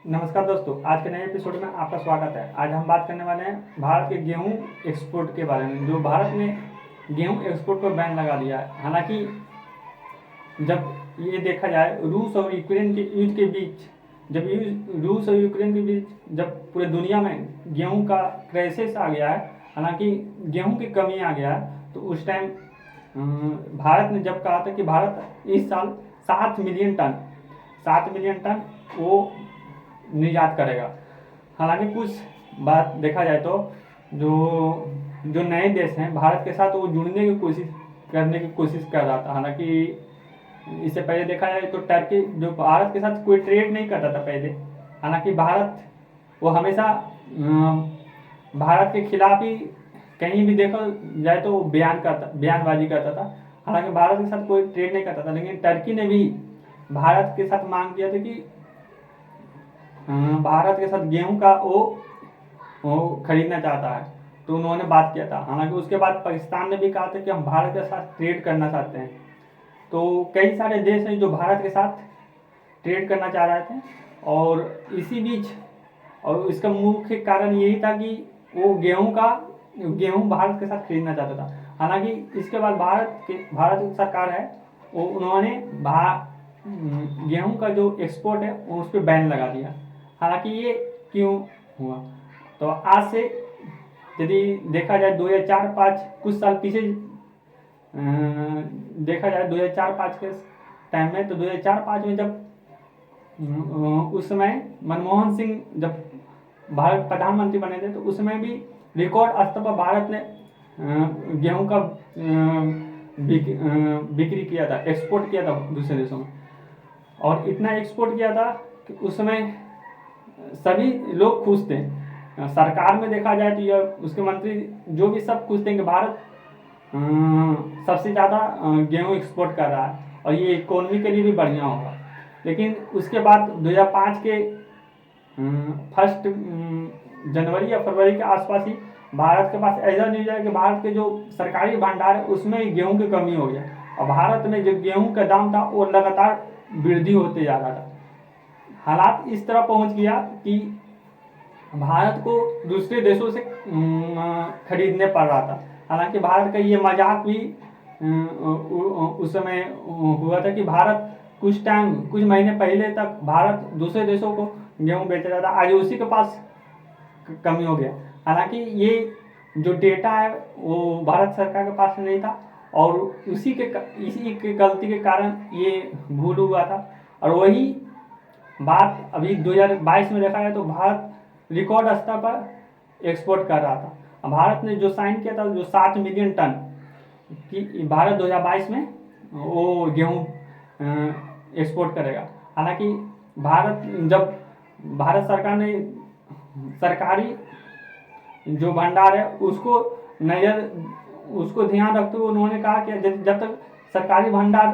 नमस्कार दोस्तों, आज के नए एपिसोड में आपका स्वागत है। आज हम बात करने वाले हैं भारत के गेहूं एक्सपोर्ट के बारे में। जो भारत ने गेहूं एक्सपोर्ट पर बैन लगा दिया है। हालांकि जब ये देखा जाए रूस और यूक्रेन के युद्ध के बीच, रूस और यूक्रेन के बीच जब पूरे दुनिया में गेहूं का क्राइसिस आ गया है, हालांकि गेहूं की कमी आ गया है, तो उस टाइम भारत ने जब कहा था कि भारत इस साल 7 मिलियन टन वो निर्यात करेगा। हालांकि कुछ बात देखा जाए तो जो जो नए देश हैं भारत के साथ, वो जुड़ने की कोशिश कर रहा था। हालांकि इससे पहले देखा जाए तो टर्की जो भारत के साथ कोई ट्रेड नहीं करता था पहले। हालांकि भारत वो हमेशा भारत के खिलाफ ही, कहीं भी देखा जाए तो वो बयानबाजी करता था। हालांकि भारत के साथ कोई ट्रेड नहीं करता था, लेकिन टर्की ने भी भारत के साथ मांग किया था कि भारत के साथ गेहूं का वो खरीदना चाहता है, तो उन्होंने बात किया था। हालांकि उसके बाद पाकिस्तान ने भी कहा था कि हम भारत के साथ ट्रेड करना चाहते हैं। तो कई सारे देश हैं जो भारत के साथ ट्रेड करना चाह रहे थे, और इसी बीच और इसका मुख्य कारण यही था कि वो गेहूं भारत के साथ खरीदना चाहता था। हालांकि इसके बाद भारत की सरकार है, वो उन्होंने गेहूं का जो एक्सपोर्ट है उस पर बैन लगा दिया। हालांकि ये क्यों हुआ, तो आज से यदि देखा जाए 2004-05 कुछ साल पीछे देखा जाए 2004-05 के टाइम में, तो 2004-05 में जब उस समय मनमोहन सिंह जब भारत प्रधानमंत्री बने थे, तो उस समय भी रिकॉर्ड स्तर पर भारत ने गेहूं का बिक्री किया था, एक्सपोर्ट किया था दूसरे देशों में। और इतना एक्सपोर्ट किया था कि उस समय सभी लोग खुश थे। सरकार में देखा जाए तो यह उसके मंत्री जो भी सब खुश थे कि भारत सबसे ज़्यादा गेहूं एक्सपोर्ट कर रहा है और ये इकोनॉमी के लिए भी बढ़िया होगा। लेकिन उसके बाद 2005 के 1 जनवरी या फरवरी के आसपास ही भारत के पास ऐसा न्यूज है कि भारत के जो सरकारी भंडार है उसमें गेहूं की कमी हो गया, और भारत में जो गेहूं का दाम था वो लगातार वृद्धि होते जा रहा था। हालात इस तरह पहुंच गया कि भारत को दूसरे देशों से खरीदने पड़ रहा था। हालांकि भारत का ये मजाक भी उस समय हुआ था कि भारत कुछ महीने पहले तक भारत दूसरे देशों को गेहूं बेच रहा था, आज उसी के पास कमी हो गया। हालांकि ये जो डेटा है वो भारत सरकार के पास नहीं था, और इसी के गलती के कारण ये भूल हुआ था। और वही बात अभी 2022 में देखा जाए तो भारत रिकॉर्ड स्तर पर एक्सपोर्ट कर रहा था। भारत ने जो साइन किया था, जो 7 मिलियन टन की भारत 2022 में वो गेहूं एक्सपोर्ट करेगा। हालांकि भारत सरकार ने सरकारी जो भंडार है उसको ध्यान रखते हुए उन्होंने कहा कि जब तक सरकारी भंडार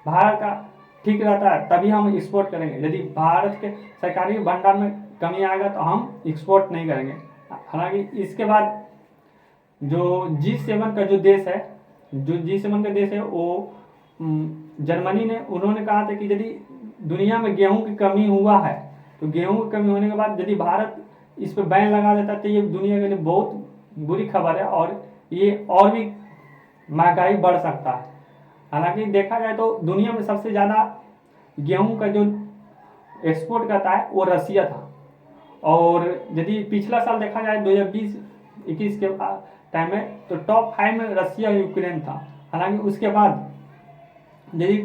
भारत का ठीक रहता है तभी हम एक्सपोर्ट करेंगे। यदि भारत के सरकारी भंडार में कमी आएगा तो हम एक्सपोर्ट नहीं करेंगे। हालांकि इसके बाद जो G7 का जो देश है वो जर्मनी ने उन्होंने कहा था कि यदि दुनिया में गेहूं की कमी हुआ है, तो गेहूं की कमी होने के बाद यदि भारत इस पर बैन लगा देता तो ये दुनिया के लिए बहुत बुरी खबर है, और ये और भी महंगाई बढ़ सकता है। हालांकि देखा जाए तो दुनिया में सबसे ज़्यादा गेहूं का जो एक्सपोर्ट करता है वो रसिया था, और यदि पिछला साल देखा जाए 2020-21 के टाइम में, तो टॉप 5 में रसिया यूक्रेन था। हालांकि उसके बाद यदि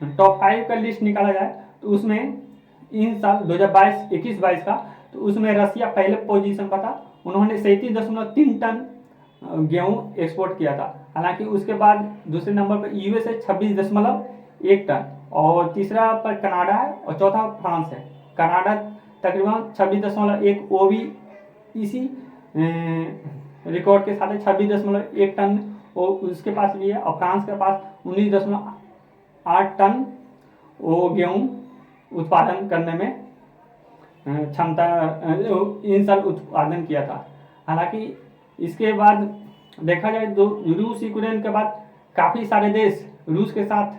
टॉप 5 का लिस्ट निकाला जाए तो उसमें इन साल 2021-22 का, तो उसमें रसिया पहले पोजीशन पर था। उन्होंने 37.3 टन गेहूं एक्सपोर्ट किया था। हालांकि उसके बाद दूसरे नंबर पर यूएस है 26.1 टन, और तीसरा पर कनाडा है, और चौथा फ्रांस है। कनाडा तकरीबन 26.1, वो भी इसी रिकॉर्ड के साथ 26.1 टन वो उसके पास भी है, और फ्रांस के पास 19.8 टन वो गेहूं उत्पादन करने में क्षमता इन साल उत्पादन किया था। हालांकि इसके बाद देखा जाए तो रूस यूक्रेन के बाद काफ़ी सारे देश रूस के साथ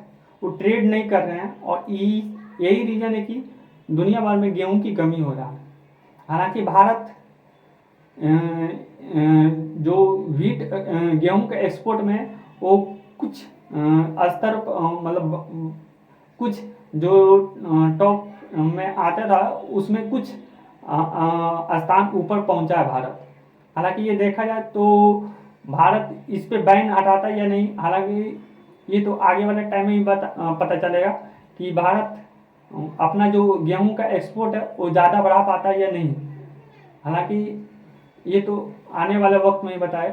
वो ट्रेड नहीं कर रहे हैं, और यही रीज़न है कि दुनिया भर में गेहूं की कमी हो रहा है। हालांकि भारत जो वीट गेहूं के एक्सपोर्ट में वो कुछ स्तर मतलब कुछ जो टॉप में आता था उसमें कुछ स्थान ऊपर पहुंचा है भारत। हालांकि ये देखा जाए तो भारत इस पे बैन हटाता या नहीं, हालांकि ये तो आगे वाले टाइम में ही पता चलेगा कि भारत अपना जो गेहूं का एक्सपोर्ट है वो ज़्यादा बढ़ा पाता है या नहीं। हालांकि ये तो आने वाले वक्त में ही बताए।